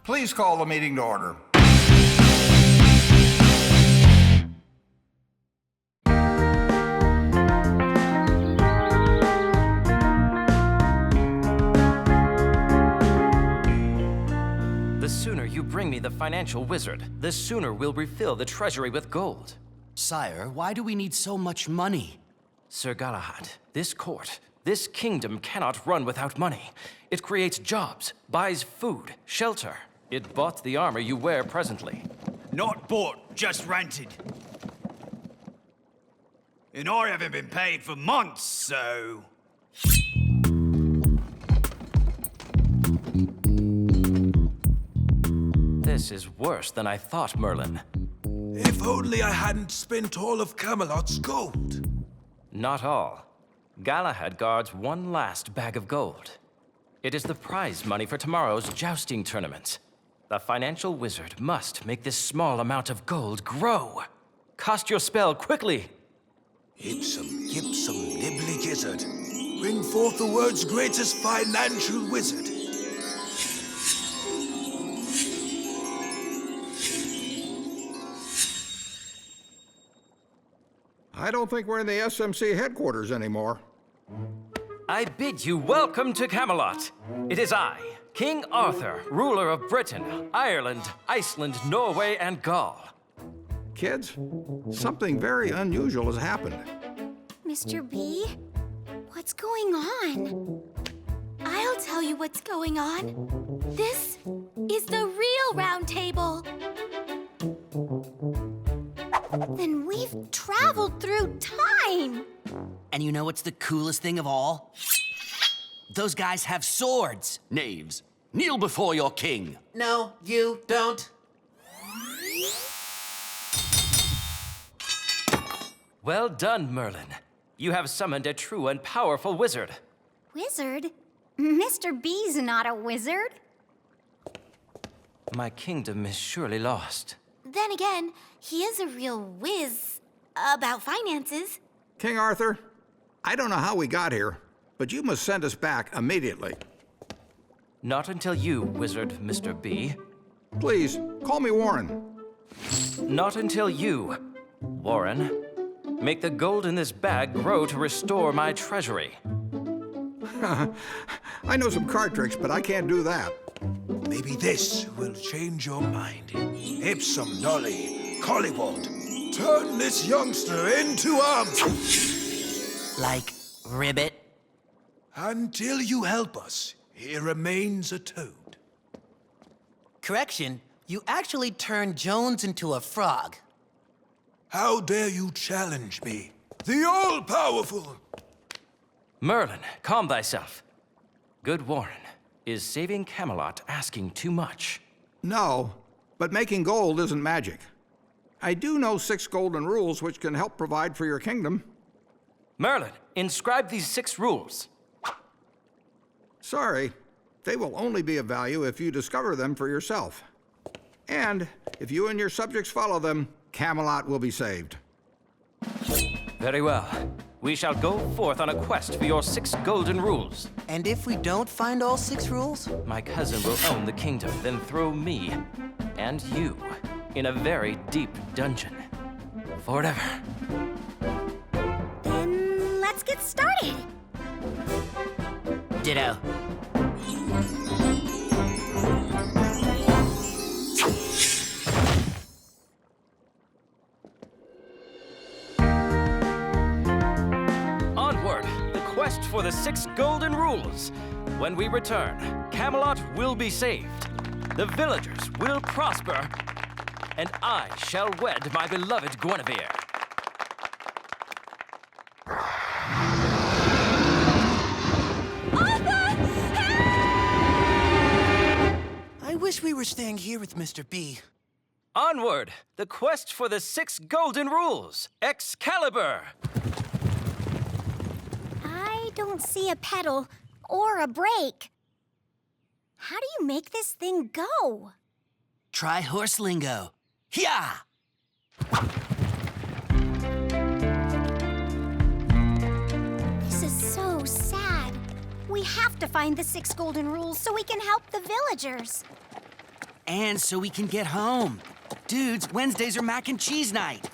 Please call the meeting to order. The sooner you bring me the financial wizard, the sooner we'll refill the treasury with gold. Sire, why do we need so much money? Sir Galahad, this court, this kingdom cannot run without money. It creates jobs, buys food, shelter. It bought the armor you wear presently. Not bought, just rented. And I haven't been paid for months, so... This is worse than I thought, Merlin. If only I hadn't spent all of Camelot's gold. Not all. Galahad guards one last bag of gold. It is the prize money for tomorrow's jousting tournament. The financial wizard must make this small amount of gold grow. Cast your spell quickly. Ipsum, gipsum, nibbly gizzard. Bring forth the world's greatest financial wizard. I don't think we're in the SMC headquarters anymore. I bid you welcome to Camelot. It is I, King Arthur, ruler of Britain, Ireland, Iceland, Norway, and Gaul. Kids, something very unusual has happened. Mr. B, what's going on? I'll tell you what's going on. This is the real round table. Then we've traveled through time. And you know what's the coolest thing of all? Those guys have swords. Knaves, kneel before your king. No, you don't. Well done, Merlin. You have summoned a true and powerful wizard. Wizard? Mr. B's not a wizard. My kingdom is surely lost. Then again, he is a real whiz about finances. King Arthur, I don't know how we got here, but you must send us back immediately. Not until you, wizard Mr. B. Please, call me Warren. Not until you, Warren, make the gold in this bag grow to restore my treasury. I know some card tricks, but I can't do that. Maybe this will change your mind. Ipsum nolly, Collywald, turn this youngster into a... Like ribbit. Until you help us, he remains a toad. Correction, you actually turned Jones into a frog. How dare you challenge me, the all-powerful? Merlin, calm thyself. Good Warren, is saving Camelot asking too much? No, but making gold isn't magic. I do know 6 golden rules which can help provide for your kingdom. Merlin, inscribe these 6 rules. Sorry, they will only be of value if you discover them for yourself. And if you and your subjects follow them, Camelot will be saved. Very well. We shall go forth on a quest for your 6 golden rules. And if we don't find all 6 rules? My cousin will own the kingdom, then throw me and you in a very deep dungeon. Forever. Then let's get started. Ditto. Onward, the quest for the 6 golden rules. When we return, Camelot will be saved. The villagers will prosper, and I shall wed my beloved Guinevere. I wish we were staying here with Mr. B. Onward, the quest for the 6 golden rules. Excalibur! I don't see a pedal or a brake. How do you make this thing go? Try horse lingo. Hyah! This is so sad. We have to find the 6 golden rules so we can help the villagers. And so we can get home. Dudes, Wednesdays are mac and cheese night.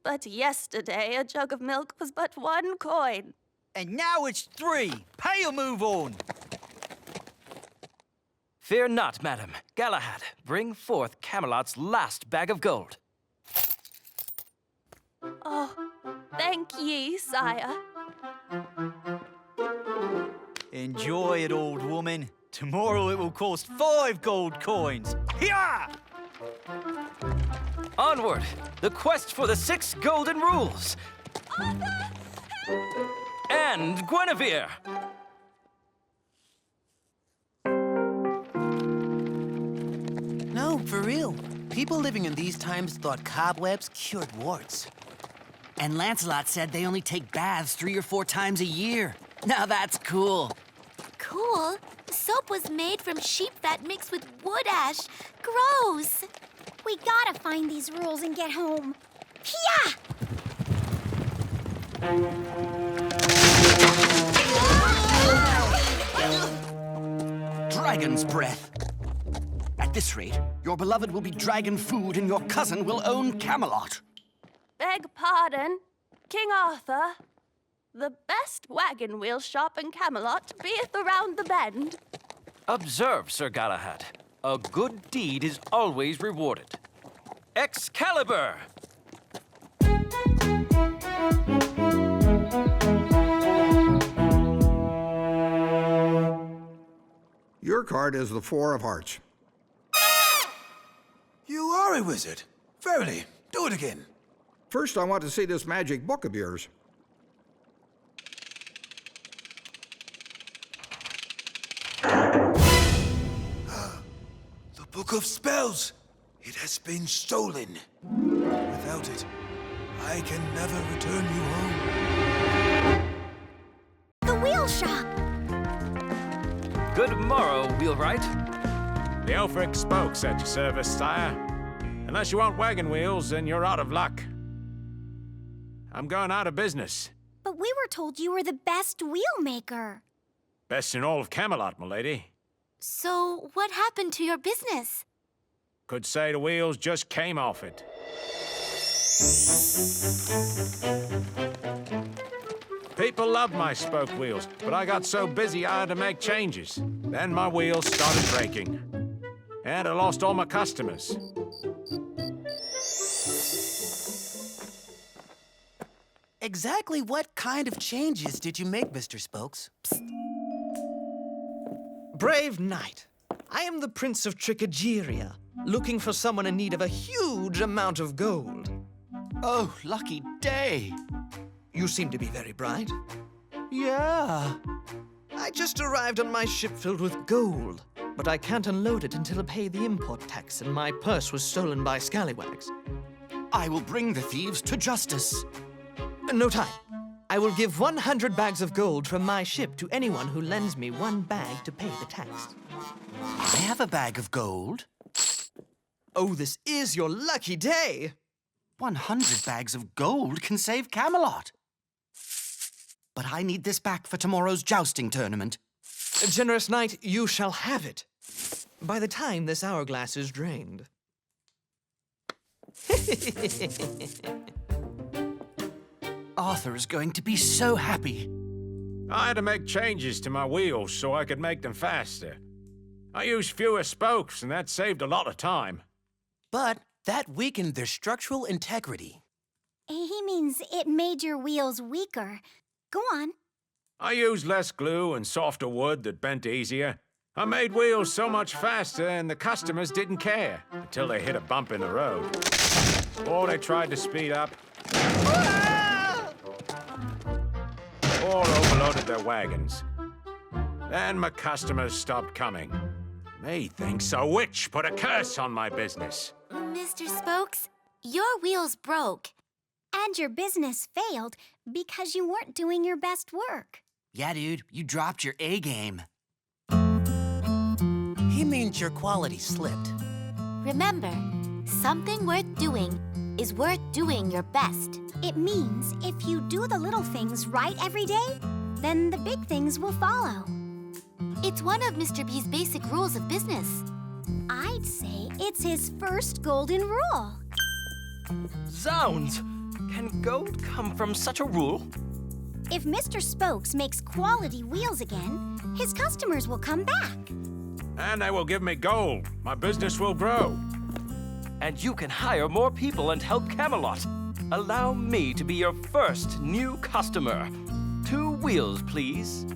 But yesterday, a jug of milk was but 1 coin. And now it's 3. Pay or move on. Fear not, madam. Galahad, bring forth Camelot's last bag of gold. Oh, thank ye, sire. Enjoy it, old woman. Tomorrow it will cost 5 gold coins. Hiya! Onward! The quest for the 6 golden rules! And Guinevere! No, for real. People living in these times thought cobwebs cured warts. And Lancelot said they only take baths 3 or 4 times a year. Now that's cool. Cool? Soap was made from sheep fat mixed with wood ash. Gross! We gotta find these rules and get home. Pia! Dragon's breath. At this rate, your beloved will be dragon food and your cousin will own Camelot. Beg pardon, King Arthur. The best wagon wheel shop in Camelot beeth around the bend. Observe, Sir Galahad. A good deed is always rewarded. Excalibur! Your card is the 4 of hearts. You are a wizard. Verily. Do it again. First, I want to see this magic book of yours. The Book of Spells. It has been stolen. Without it, I can never return you home. The wheel shop! Good morrow, wheelwright. The Elfric spokes at your service, sire. Unless you want wagon wheels, then you're out of luck. I'm going out of business. But we were told you were the best wheelmaker. Best in all of Camelot, m'lady. So, what happened to your business? Could say the wheels just came off it. People loved my spoke wheels, but I got so busy I had to make changes. Then my wheels started breaking. And I lost all my customers. Exactly what kind of changes did you make, Mr. Spokes? Brave knight, I am the Prince of Trickageria, looking for someone in need of a huge amount of gold. Oh, lucky day. You seem to be very bright. Yeah. I just arrived on my ship filled with gold, but I can't unload it until I pay the import tax, and my purse was stolen by scallywags. I will bring the thieves to justice. No time. I will give 100 bags of gold from my ship to anyone who lends me 1 bag to pay the tax. I have a bag of gold. Oh, this is your lucky day! 100 bags of gold can save Camelot. But I need this back for tomorrow's jousting tournament. Generous knight, you shall have it. By the time this hourglass is drained. Arthur is going to be so happy. I had to make changes to my wheels so I could make them faster. I used fewer spokes, and that saved a lot of time. But that weakened their structural integrity. He means it made your wheels weaker. Go on. I used less glue and softer wood that bent easier. I made wheels so much faster, and the customers didn't care until they hit a bump in the road. Or they tried to speed up. Or overloaded their wagons. Then my customers stopped coming. They think a witch put a curse on my business. Mr. Spokes, your wheels broke. And your business failed because you weren't doing your best work. Yeah, dude, you dropped your A game. He means your quality slipped. Remember, something worth doing is worth doing your best. It means if you do the little things right every day, then the big things will follow. It's one of Mr. B's basic rules of business. I'd say it's his first golden rule. Zounds! Can gold come from such a rule? If Mr. Spokes makes quality wheels again, his customers will come back. And they will give me gold. My business will grow. And you can hire more people and help Camelot. Allow me to be your first new customer. 2 wheels, please.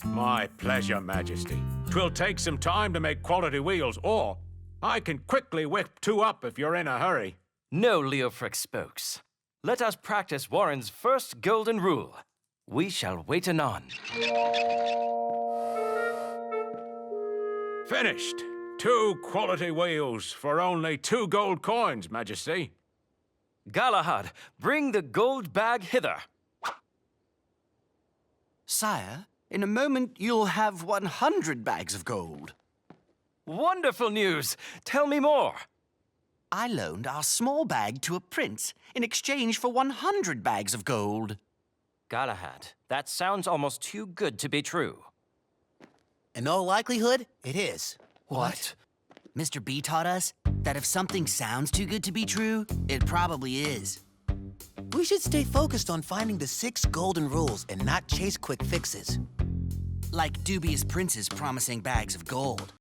My pleasure, Majesty. 'Twill take some time to make quality wheels, or I can quickly whip 2 up if you're in a hurry. No, Leofric Spokes. Let us practice Warren's first golden rule. We shall wait anon. Finished. 2 quality wheels for only 2 gold coins, Majesty. Galahad, bring the gold bag hither. Sire, in a moment you'll have 100 bags of gold. Wonderful news! Tell me more. I loaned our small bag to a prince in exchange for 100 bags of gold. Galahad, that sounds almost too good to be true. In all likelihood, it is. What? Mr. B taught us that if something sounds too good to be true, it probably is. We should stay focused on finding the 6 golden rules and not chase quick fixes. Like dubious princes promising bags of gold.